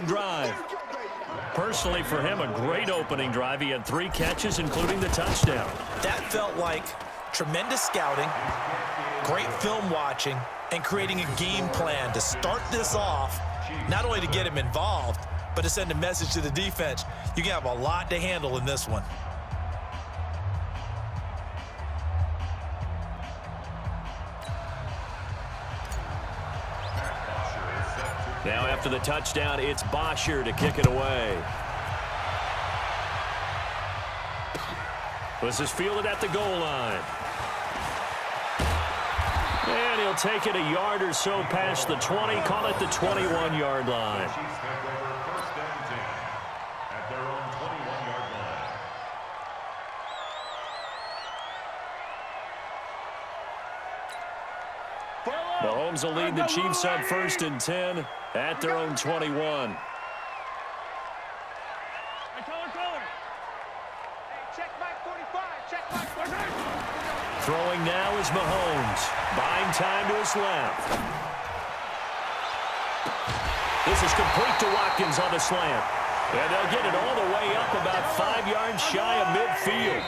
drive. Personally, for him, a great opening drive. He had 3 catches, including the touchdown. That felt like tremendous scouting, great film watching, and creating a game plan to start this off, not only to get him involved, but to send a message to the defense. You can have a lot to handle in this one. Now after the touchdown, it's Bosher to kick it away. This is fielded at the goal line. And he'll take it a yard or so past the 20, call it the 21-yard line. Mahomes will lead the Chiefs on 1st and 10 at their own 21. Throwing now is Mahomes. Buying time to his left. This is complete to Watkins on the slant. And they'll get it all the way up about 5 yards shy of midfield.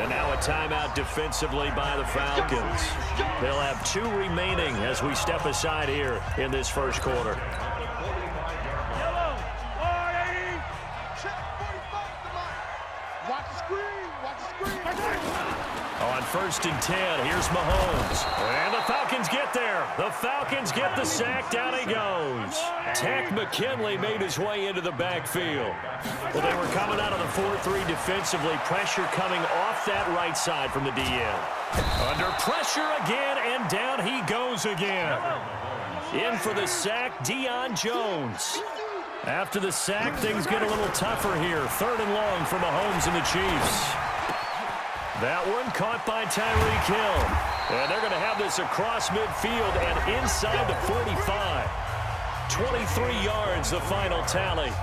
And now a timeout defensively by the Falcons. They'll have 2 remaining as we step aside here in this first quarter. On 1st and 10, here's Mahomes. And the Falcons get there. The Falcons get the sack. Down he goes. Takk McKinley made his way into the backfield. Well, they were coming out of the 4-3 defensively. Pressure coming off that right side from the DN. Under pressure again, and down he goes again. In for the sack, Deion Jones. After the sack, things get a little tougher here. 3rd and long for Mahomes and the Chiefs. That one caught by Tyreek Hill. And they're going to have this across midfield and inside the 45. 23 yards, the final tally.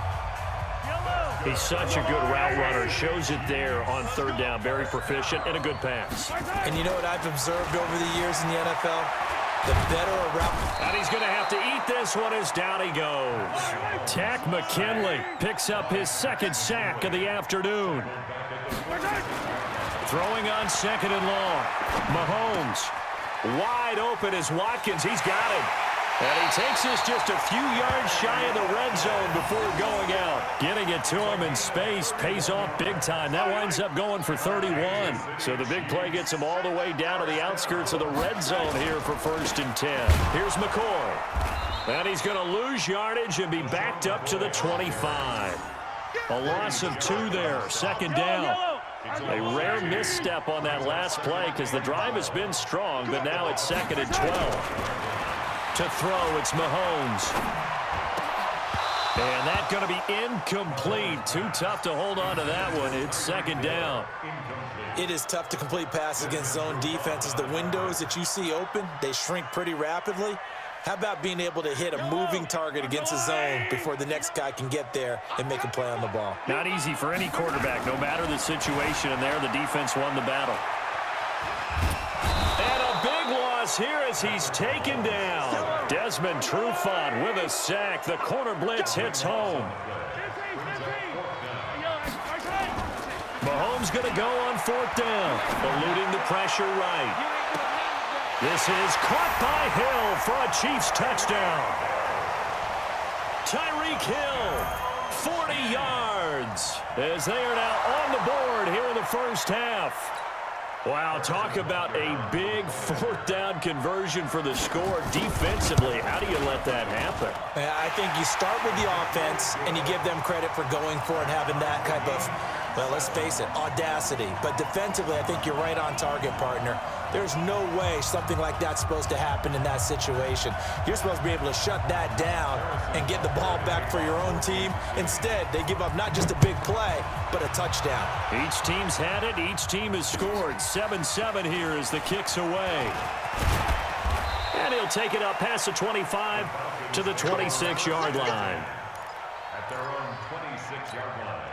He's such a good route runner. Shows it there on 3rd down. Very proficient and a good pass. And you know what I've observed over the years in the NFL? The better a route. And he's going to have to eat this one as down he goes. Takk McKinley picks up his 2nd sack of the afternoon. Throwing on 2nd and long. Mahomes wide open as Watkins. He's got him. And he takes this just a few yards shy of the red zone before going out. Getting it to him in space pays off big time. That winds up going for 31. So the big play gets him all the way down to the outskirts of the red zone here for 1st and 10. Here's McCoy. And he's going to lose yardage and be backed up to the 25. A loss of 2 there. 2nd down. A rare misstep on that last play because the drive has been strong, but now it's 2nd and 12. To throw, it's Mahomes. And that's going to be incomplete. Too tough to hold on to that one. It's 2nd down. It is tough to complete passes against zone defenses. The windows that you see open, they shrink pretty rapidly. How about being able to hit a moving target against a zone before the next guy can get there and make a play on the ball? Not easy for any quarterback, no matter the situation. And there, the defense won the battle. And a big loss here as he's taken down. Desmond Trufant with a sack. The corner blitz hits home. Mahomes going to go on 4th down, eluding the pressure right. This is caught by Hill for a Chiefs touchdown. Tyreek Hill, 40 yards, as they are now on the board here in the 1st half. Wow, talk about a big 4th down conversion for the score. Defensively, how do you let that happen? I think you start with the offense, and you give them credit for going for it and having that type of, well, let's face it, audacity. But defensively, I think you're right on target, partner. There's no way something like that's supposed to happen in that situation. You're supposed to be able to shut that down and get the ball back for your own team. Instead, they give up not just a big play, but a touchdown. Each team's had it. Each team has scored. 7-7 here as the kick's away. And he'll take it up past the 25 to the 26-yard line. At their own 26-yard line.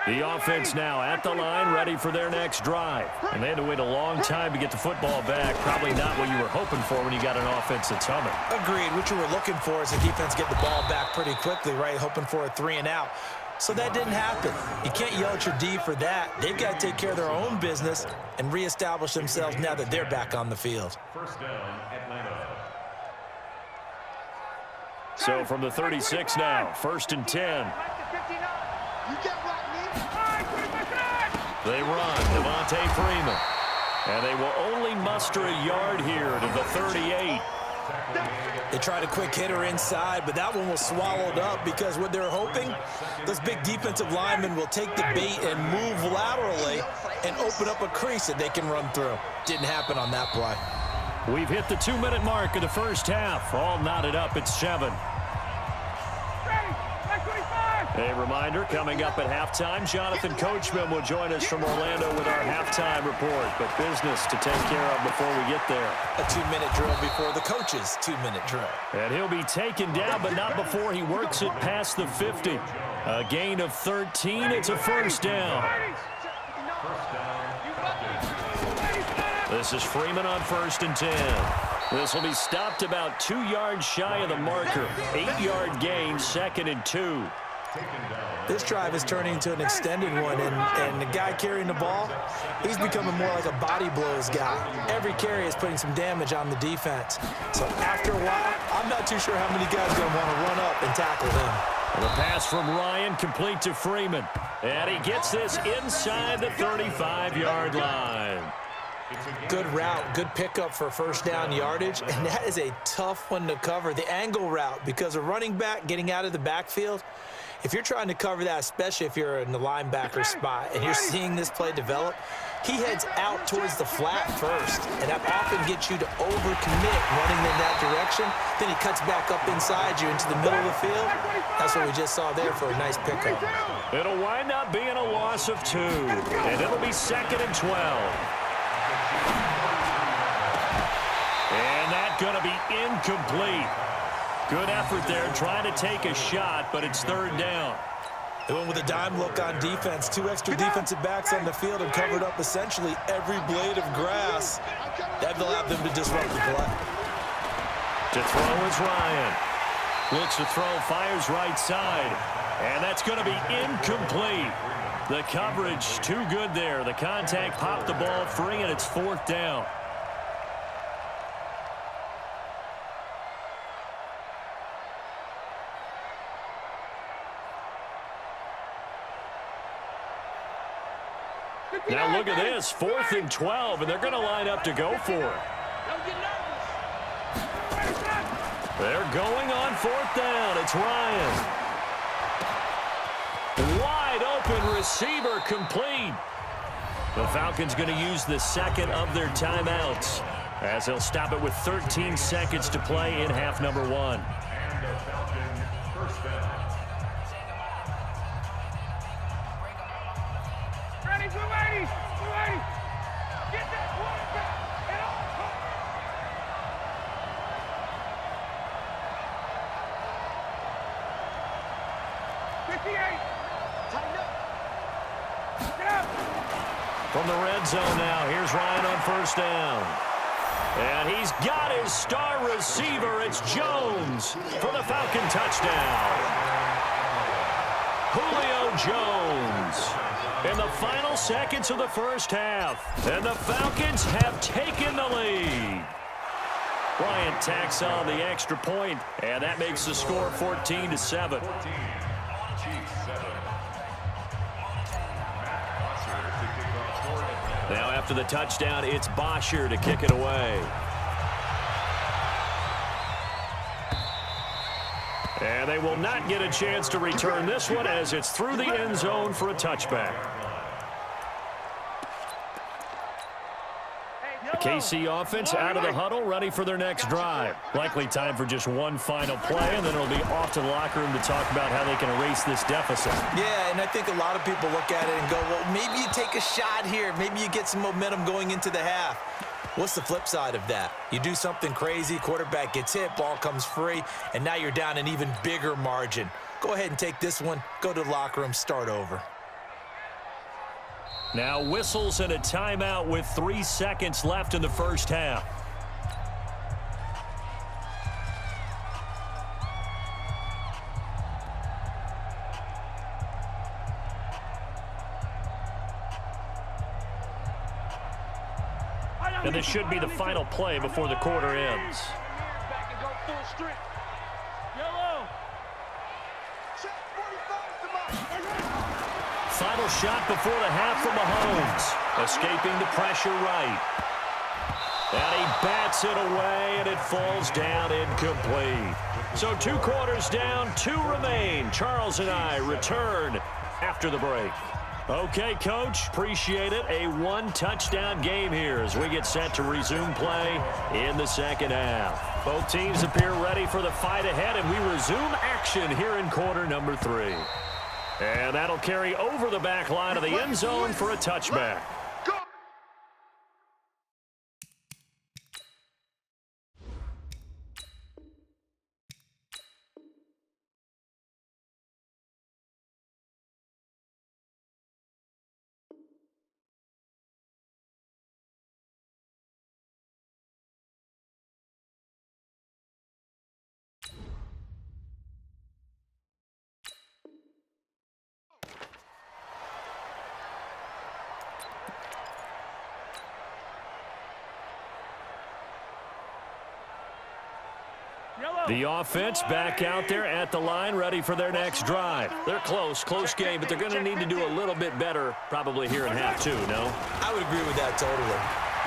The offense now at the line, ready for their next drive. And they had to wait a long time to get the football back. Probably not what you were hoping for when you got an offense that's humming. Agreed. What you were looking for is the defense get the ball back pretty quickly, right? Hoping for a 3-and-out. So that didn't happen. You can't yell at your D for that. They've got to take care of their own business and reestablish themselves now that they're back on the field. First down, Atlanta. So from the 36 now, 1st and 10. They run, Devontae Freeman. And they will only muster a yard here to the 38. They tried a quick hitter inside, but that one was swallowed up because what they're hoping, those big defensive linemen will take the bait and move laterally and open up a crease that they can run through. Didn't happen on that play. We've hit the 2-minute mark of the first half. All knotted up at 7. A reminder, coming up at halftime, Jonathan Coachman will join us from Orlando with our halftime report. But business to take care of before we get there. A 2-minute drill before the coach's 2-minute drill. And he'll be taken down, but not before he works it past the 50. A gain of 13. It's a first down. This is Freeman on 1st and 10. This will be stopped about 2 yards shy of the marker. 8-yard gain, 2nd and 2. This drive is turning into an extended one, and the guy carrying the ball, he's becoming more like a body blows guy. Every carry is putting some damage on the defense. So after a while, I'm not too sure how many guys are going to want to run up and tackle him. The pass from Ryan complete to Freeman. And he gets this inside the 35-yard line. Good route, good pickup for first down yardage, and that is a tough one to cover. The angle route, because a running back getting out of the backfield, if you're trying to cover that, especially if you're in the linebacker spot and you're seeing this play develop, he heads out towards the flat first, and that often gets you to overcommit running in that direction. Then he cuts back up inside you into the middle of the field. That's what we just saw there for a nice pickup. It'll wind up being a loss of 2, and it'll be 2nd and 12. And that's going to be incomplete. Good effort there, trying to take a shot, but it's 3rd down. They went with a dime look on defense. 2 extra defensive backs on the field and covered up essentially every blade of grass. That allowed them to disrupt the play. To throw is Ryan. Looks to throw, fires right side. And that's going to be incomplete. The coverage too good there. The contact popped the ball free, and it's 4th down. Now look at this, 4th and 12, and they're going to line up to go for it. They're going on 4th down. It's Ryan. Wide open receiver complete. The Falcons going to use the 2nd of their timeouts as they'll stop it with 13 seconds to play in half number 1. And the Falcons first down. Ready, 280, 280. Get that quarterback. Get on. 58. Tighten up. Get up. From the red zone now, here's Ryan on 1st down. And he's got his star receiver. It's Jones for the Falcon touchdown. Julio Jones in the final seconds of the first half. And the Falcons have taken the lead. Bryant tacks on the extra point, and that makes the score 14-7. Now after the touchdown, it's Bosher to kick it away. And they will not get a chance to return this one as it's through the end zone for a touchback. The KC offense out of the huddle, ready for their next drive. Likely time for just one final play, and then it'll be off to the locker room to talk about how they can erase this deficit. Yeah, and I think a lot of people look at it and go, well, maybe you take a shot here. Maybe you get some momentum going into the half. What's the flip side of that? You do something crazy, quarterback gets hit, ball comes free, and now you're down an even bigger margin. Go ahead and take this one, go to the locker room, start over. Now whistles and a timeout with 3 seconds left in the first half. And this should be the final play before the quarter ends. Final shot before the half from Mahomes. Escaping the pressure right. And he bats it away, and it falls down incomplete. So 2 quarters down, 2 remain. Charles and I return after the break. Okay, Coach, appreciate it. A 1-touchdown game here as we get set to resume play in the second half. Both teams appear ready for the fight ahead, and we resume action here in quarter number 3. And that'll carry over the back line of the end zone for a touchback. The offense back out there at the line, ready for their next drive. They're close game, but they're going to need to do a little bit better probably here in half 2, no? I would agree with that totally.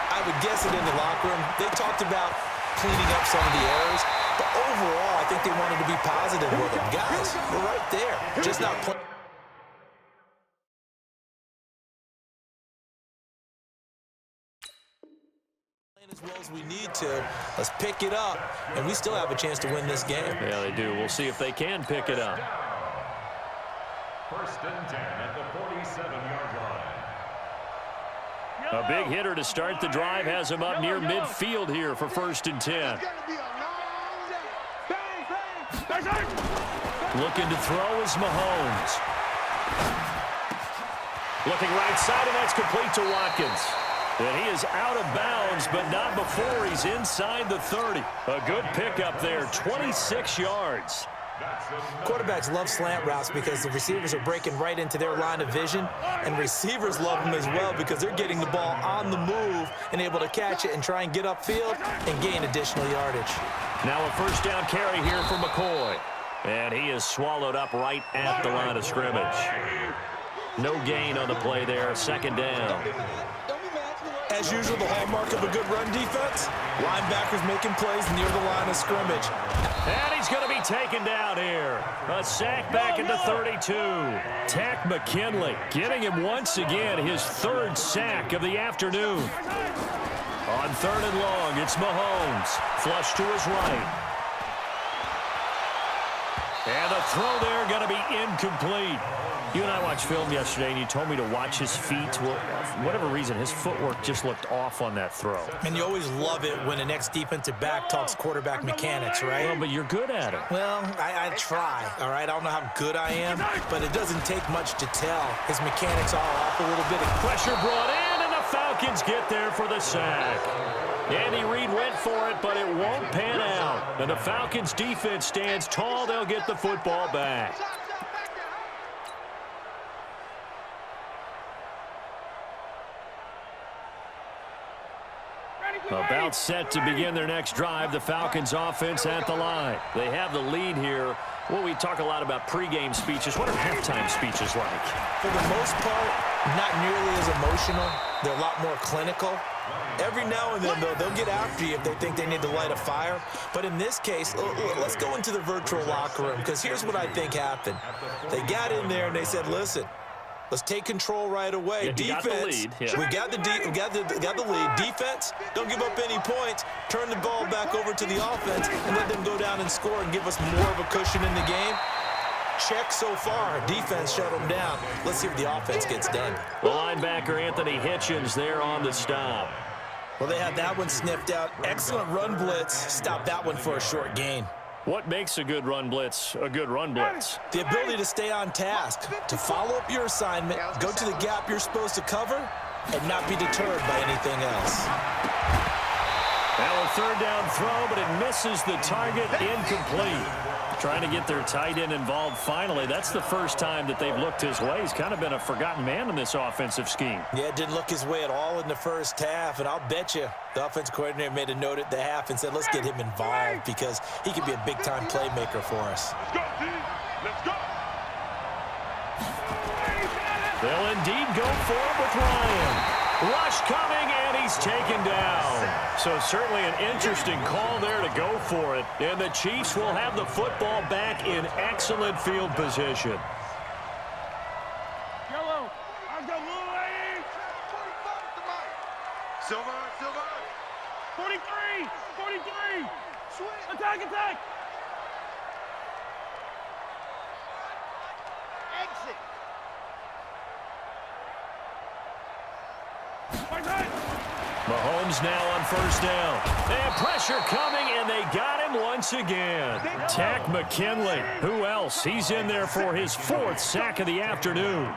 I would guess it in the locker room. They talked about cleaning up some of the errors, but overall, I think they wanted to be positive with them. Guys, we're right there. Just not playing as well as we need to. Let's pick it up, and we still have a chance to win this game. Yeah, they do. We'll see if they can pick it up. First and 10 at the 47-yard line. A big hitter to start the drive has him up near midfield here for first and 10. Looking to throw is Mahomes. Looking right side, and that's complete to Watkins. And he is out of bounds, but not before he's inside the 30. A good pickup there, 26 yards. Quarterbacks love slant routes because the receivers are breaking right into their line of vision, and receivers love them as well because they're getting the ball on the move and able to catch it and try and get upfield and gain additional yardage. Now a first down carry here for McCoy. And he is swallowed up right at the line of scrimmage. No gain on the play there, second down. As usual, the hallmark of a good run defense, linebackers making plays near the line of scrimmage. And he's going to be taken down here. A sack back into 32. Takk McKinley getting him once again his 3rd sack of the afternoon. On 3rd and long, it's Mahomes. Flush to his right. And the throw there going to be incomplete. You and I watched film yesterday, and you told me to watch his feet. Well, for whatever reason, his footwork just looked off on that throw. And you always love it when the next defensive back talks quarterback mechanics, right? Well, but you're good at it. Well, I try, all right? I don't know how good I am, but it doesn't take much to tell. His mechanics all off a little bit. Pressure brought in, and the Falcons get there for the sack. Andy Reid went for it, but it won't pan out. And the Falcons' defense stands tall. They'll get the football back. About set to begin their next drive, the Falcons offense at the line. They have the lead here. Well, we talk a lot about pregame speeches. What are halftime speeches like? For the most part, not nearly as emotional. They're a lot more clinical. Every now and then, though, they'll get after you if they think they need to light a fire. But in this case, let's go into the virtual locker room, because here's what I think happened. They got in there and they said, listen, let's take control right away. Yeah, defense, we got the lead. Defense, don't give up any points. Turn the ball back over to the offense and let them go down and score and give us more of a cushion in the game. Check so far. Defense shut them down. Let's see what the offense gets done. The linebacker Anthony Hitchens there on the stop. Well, they had that one sniffed out. Excellent run blitz. Stop that one for a short gain. What makes a good run blitz a good run blitz? The ability to stay on task, to follow up your assignment, go to the gap you're supposed to cover, and not be deterred by anything else. Now a third down throw, but it misses the target, incomplete. Trying to get their tight end involved finally. That's the first time that they've looked his way. He's kind of been a forgotten man in this offensive scheme. Yeah, it didn't look his way at all in the first half, and I'll bet you the offensive coordinator made a note at the half and said, let's get him involved because he could be a big-time playmaker for us. Let's go, team. Let's go. They'll indeed go for it with Ryan. Rush coming, and he's taken down. So certainly an interesting call there to go for it. And the Chiefs will have the football back in excellent field position. Yellow. I've got blue lane. Silver, silver. 43. 43. Attack, attack. Exit. Mahomes now on first down. And pressure coming, and they got him once again. Takk McKinley. Who else? He's in there for his 4th sack of the afternoon.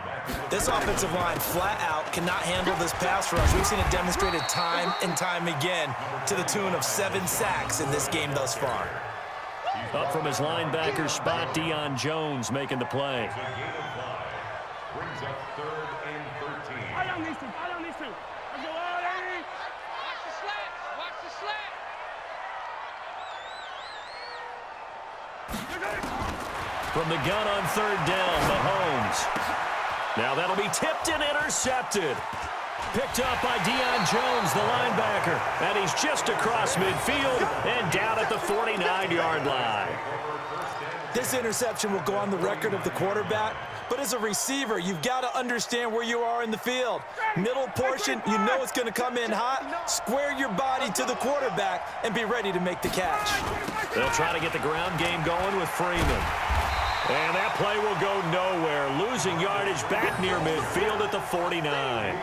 This offensive line flat out cannot handle this pass rush. We've seen it demonstrated time and time again to the tune of 7 sacks in this game thus far. Up from his linebacker spot, Deion Jones making the play. Brings up 3rd and 13. I don't need to. I don't need to. Let's go, Eddie. Watch the slap. Watch the slap. From the gun on 3rd down, Mahomes. Now that'll be tipped and intercepted. Picked up by Deion Jones, the linebacker. And he's just across midfield and down at the 49-yard line. This interception will go on the record of the quarterback, but as a receiver, you've got to understand where you are in the field. Middle portion, you know it's going to come in hot. Square your body to the quarterback and be ready to make the catch. They'll try to get the ground game going with Freeman. And that play will go nowhere. Losing yardage back near midfield at the 49.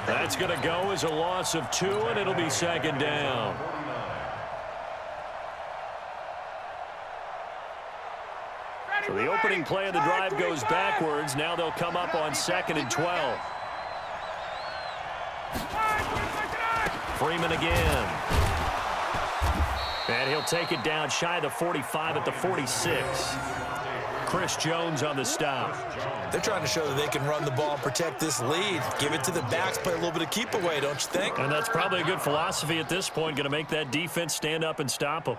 That's going to go as a loss of 2, and it'll be 2nd down. So the opening play of the drive goes backwards. Now they'll come up on 2nd and 12. Freeman again. And he'll take it down shy of the 45 at the 46. Chris Jones on the stop. They're trying to show that they can run the ball and protect this lead. Give it to the backs, play a little bit of keep away, don't you think? And that's probably a good philosophy at this point. Going to make that defense stand up and stop them.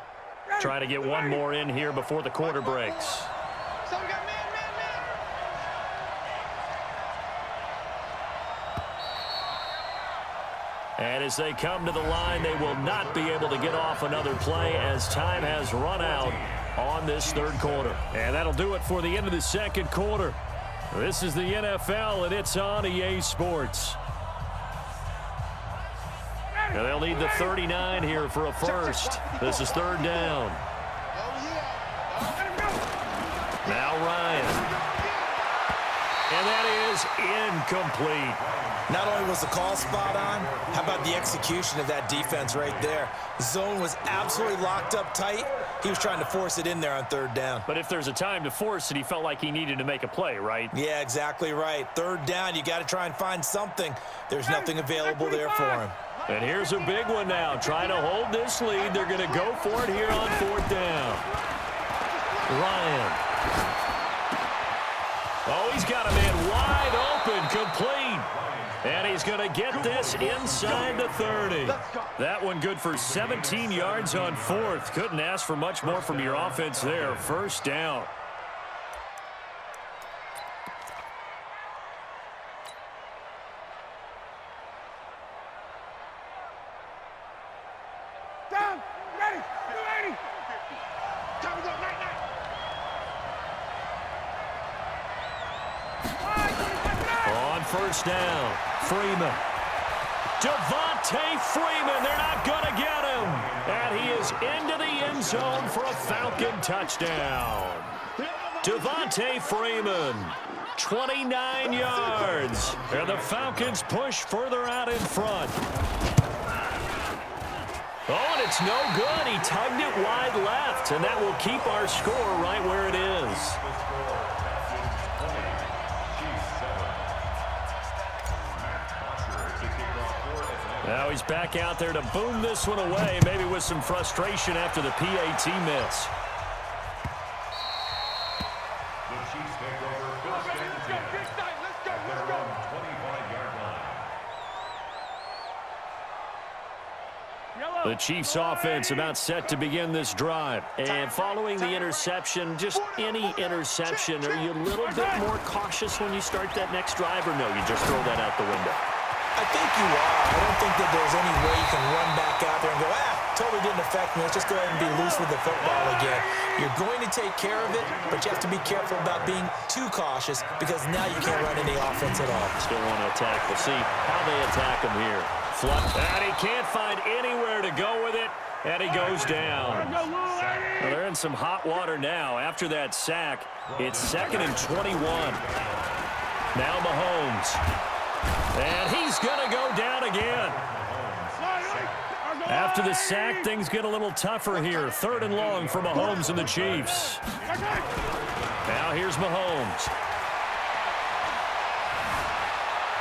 Try to get one more in here before the quarter breaks. And as they come to the line, they will not be able to get off another play as time has run out on this 3rd quarter. And that'll do it for the end of the 2nd quarter. This is the NFL, and it's on EA Sports. And they'll need the 39 here for a first. This is 3rd down. Now Ryan. And that is incomplete. Not only was the call spot on, how about the execution of that defense right there? Zone was absolutely locked up tight. He was trying to force it in there on 3rd down. But if there's a time to force it, he felt like he needed to make a play, right? Yeah, exactly right. 3rd down, you got to try and find something. There's nothing available there for him. And here's a big one now. Trying to hold this lead. They're going to go for it here on 4th down. Ryan. Oh, he's got a man wide open, complete. And he's going to get this inside the 30. That one good for 17 yards on 4th. Couldn't ask for much more from your offense there. 1st down. Down. Ready. 280. Time to go. Night, night. On 1st down, Freeman. Devontae Freeman, they're not going to get him. And he is into the end zone for a Falcon touchdown. Devontae Freeman, 29 yards. And the Falcons push further out in front. Oh, and it's no good. He tugged it wide left, and that will keep our score right where it is. Now he's back out there to boom this one away, maybe with some frustration after the PAT miss. The Chiefs offense about set to begin this drive. And following the interception, just any interception, are you a little bit more cautious when you start that next drive, or no, you just throw that out the window? I think you are. I don't think that there's any way you can run back out there and go, totally didn't affect me. Let's just go ahead and be loose with the football again. You're going to take care of it, but you have to be careful about being too cautious because now you can't run any offense at all. Still want to attack. We'll see how they attack him here. And he can't find anywhere to go with it, and he goes down. Well, they're in some hot water now. After that sack, it's 2nd and 21. Now Mahomes. And he's going to go down again. After the sack, things get a little tougher here. 3rd and long for Mahomes and the Chiefs. Now here's Mahomes.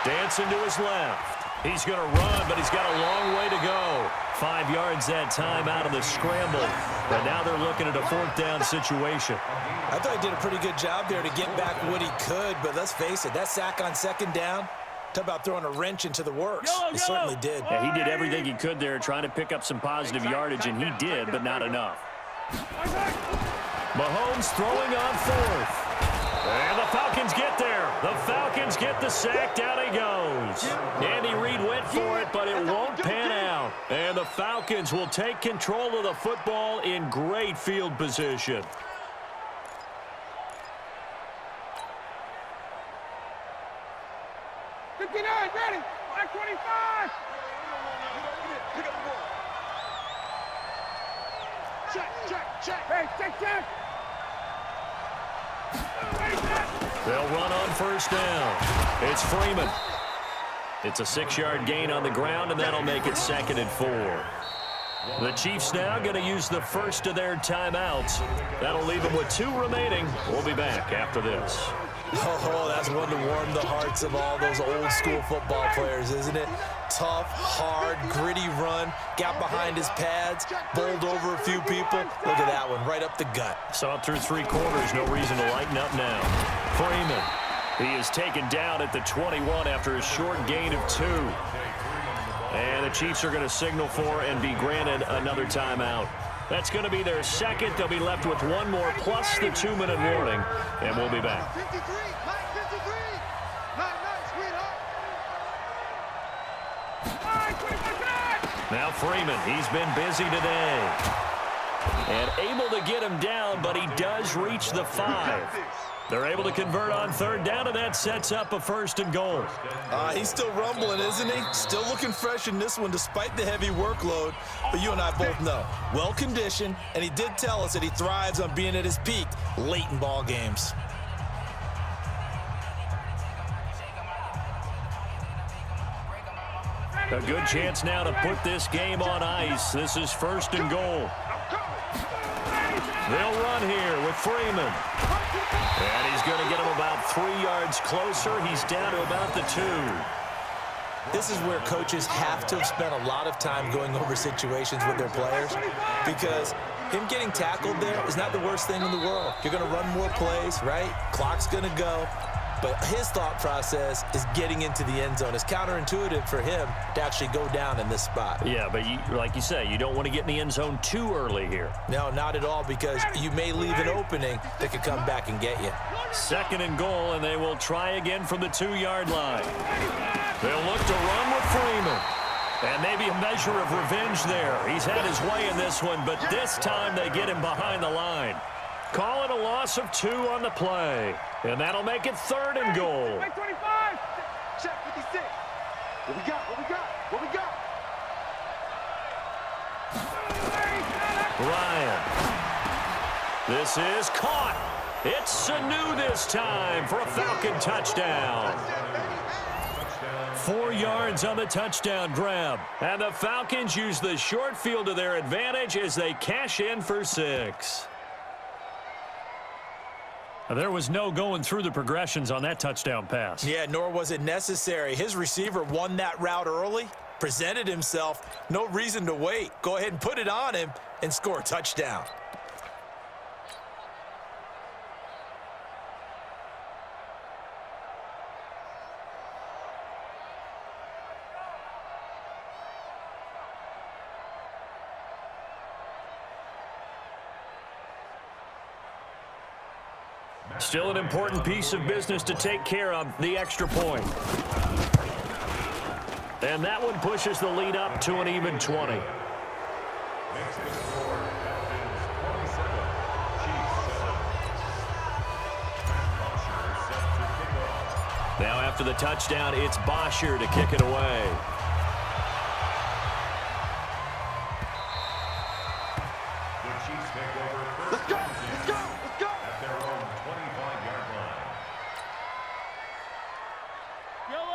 Dancing to his left. He's going to run, but he's got a long way to go. 5 yards that time out of the scramble. But now they're looking at a 4th down situation. I thought he did a pretty good job there to get back what he could, but let's face it, that sack on 2nd down, talk about throwing a wrench into the works. He certainly did. Yeah, he did everything he could there, trying to pick up some positive yardage, and he did, but not enough. Mahomes throwing on 4th. And the Falcons get there. The Falcons get the sack. Down he goes. Andy Reid went for it, but it won't pan out. And the Falcons will take control of the football in great field position. Ready, 525. Check. Hey, check. They'll run on 1st down. It's Freeman. It's a 6-yard gain on the ground, and that'll make it 2nd and 4. The Chiefs now going to use the first of their timeouts. That'll leave them with 2 remaining. We'll be back after this. Oh, that's one to warm the hearts of all those old-school football players, isn't it? Tough, hard, gritty run, got behind his pads, bowled over a few people. Look at that one, right up the gut. Saw it through 3 quarters, no reason to lighten up now. Freeman, he is taken down at the 21 after a short gain of 2. And the Chiefs are going to signal for and be granted another timeout. That's going to be their 2nd. They'll be left with 1 more plus the 2-minute warning, and we'll be back. 53, line 53. Nice, sweetheart. Now Freeman, he's been busy today. And able to get him down, but he does reach the 5. They're able to convert on 3rd down, and that sets up a 1st and goal. He's still rumbling, isn't he? Still looking fresh in this one despite the heavy workload. But you and I both know, well-conditioned, and he did tell us that he thrives on being at his peak late in ball games. A good chance now to put this game on ice. This is 1st and goal. They'll run here with Freeman. And he's going to get him about 3 yards closer. He's down to about the 2. This is where coaches have to have spent a lot of time going over situations with their players because him getting tackled there is not the worst thing in the world. You're going to run more plays, right? Clock's going to go. But his thought process is getting into the end zone. It's counterintuitive for him to actually go down in this spot. Yeah, but like you say, you don't want to get in the end zone too early here. No, not at all, because you may leave an opening that could come back and get you. 2nd and goal, and they will try again from the 2-yard line. They'll look to run with Freeman. And maybe a measure of revenge there. He's had his way in this one, but this time they get him behind the line. Call it a loss of 2 on the play. And that'll make it 3rd and goal. Check 56. What we got? Ryan. This is caught. It's Sanu this time for a Falcon touchdown. 4 yards on the touchdown grab. And the Falcons use the short field to their advantage as they cash in for 6. There was no going through the progressions on that touchdown pass. Yeah, nor was it necessary. His receiver won that route early, presented himself, no reason to wait. Go ahead and put it on him and score a touchdown. Still an important piece of business to take care of, the extra point. And that one pushes the lead up to an even 20. Now after the touchdown, it's Bosher to kick it away. Let's go! Let's go! Let's go! At their own 25-yard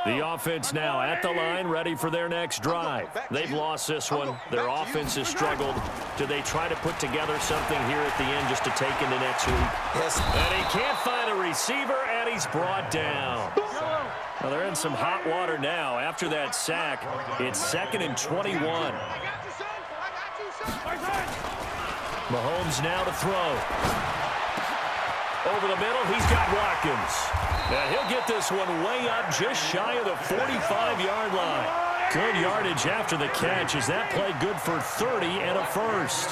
line. The offense now at the line, ready for their next drive. They've lost this one. Their offense has struggled. Do they try to put together something here at the end just to take into next week? Yes. And he can't find a receiver, and he's brought down. Well, they're in some hot water now. After that sack, it's 2nd and 21. I got you, son! I got you, son! Mahomes now to throw. Over the middle, he's got Watkins. Now he'll get this one way up just shy of the 45-yard line. Good yardage after the catch as that play good for 30 and a first.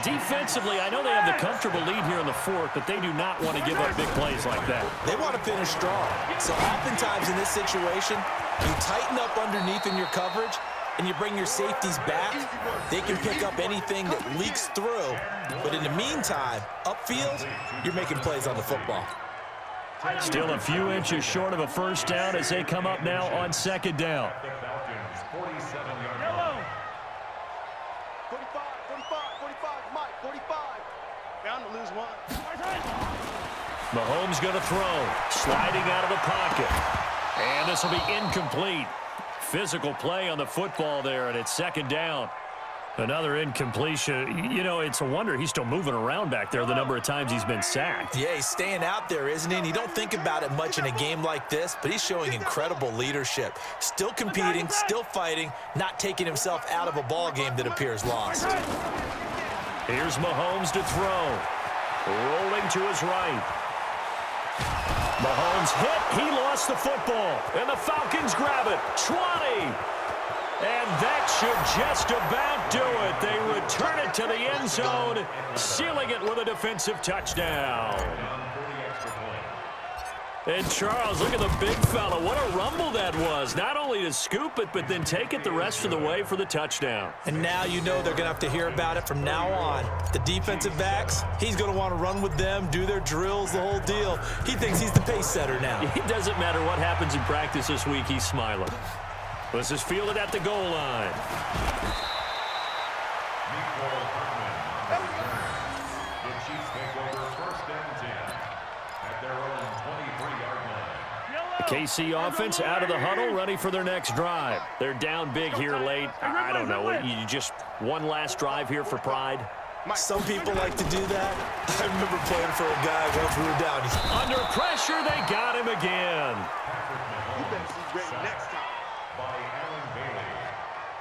Defensively, I know they have the comfortable lead here in the 4th, but they do not want to give up big plays like that. They want to finish strong. So oftentimes in this situation, you tighten up underneath in your coverage, and you bring your safeties back. They can pick up anything that leaks through. But in the meantime, upfield, you're making plays on the football. Still a few inches short of a first down as they come up now on 2nd down. The Falcons' 47-yard line. 45, 45, 45, Mike, 45. Bound to lose one. Mahomes going to throw. Sliding out of the pocket. And this will be incomplete. Physical play on the football there, and it's 2nd down. Another incompletion. You know, it's a wonder he's still moving around back there the number of times he's been sacked. Yeah, he's staying out there, isn't he? And you don't think about it much in a game like this, but he's showing incredible leadership. Still competing, still fighting, not taking himself out of a ball game that appears lost. Here's Mahomes to throw. Rolling to his right. Mahomes hit. He lost the football. And the Falcons grab it. 20. And that should just about do it. They return it to the end zone, sealing it with a defensive touchdown. And Charles, look at the big fella. What a rumble that was. Not only to scoop it, but then take it the rest of the way for the touchdown. And now you know they're going to have to hear about it from now on. The defensive backs, he's going to want to run with them, do their drills, the whole deal. He thinks he's the pace setter now. It doesn't matter what happens in practice this week. He's smiling. This is fielded at the goal line. The Chiefs take over 1st and 10 at their own 23-yard line. KC offense out of the huddle, ready for their next drive. They're down big here late. I don't know. You just one last drive here for pride. Some people like to do that. I remember playing for a guy once we were down. Under pressure, they got him again. You better see great next time. By Allen Bailey.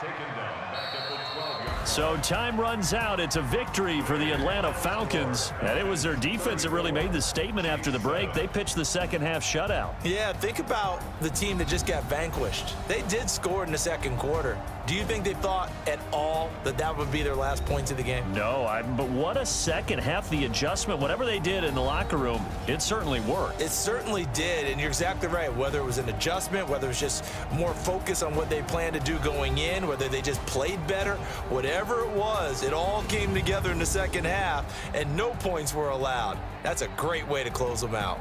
Taken down back at the 12-yard line. So time runs out. It's a victory for the Atlanta Falcons. And it was their defense that really made the statement after the break. They pitched the second half shutout. Yeah, think about the team that just got vanquished. They did score in the 2nd quarter. Do you think they thought at all that that would be their last points of the game? No, but what a second half. The adjustment, whatever they did in the locker room, it certainly worked. It certainly did, and you're exactly right. Whether it was an adjustment, whether it was just more focus on what they planned to do going in, whether they just played better, whatever it was, it all came together in the second half, and no points were allowed. That's a great way to close them out.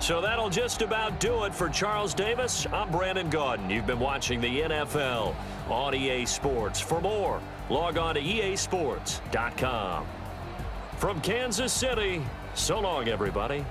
So that'll just about do it for Charles Davis. I'm Brandon Gaudin. You've been watching the NFL on EA Sports. For more, log on to easports.com. From Kansas City, so long, everybody.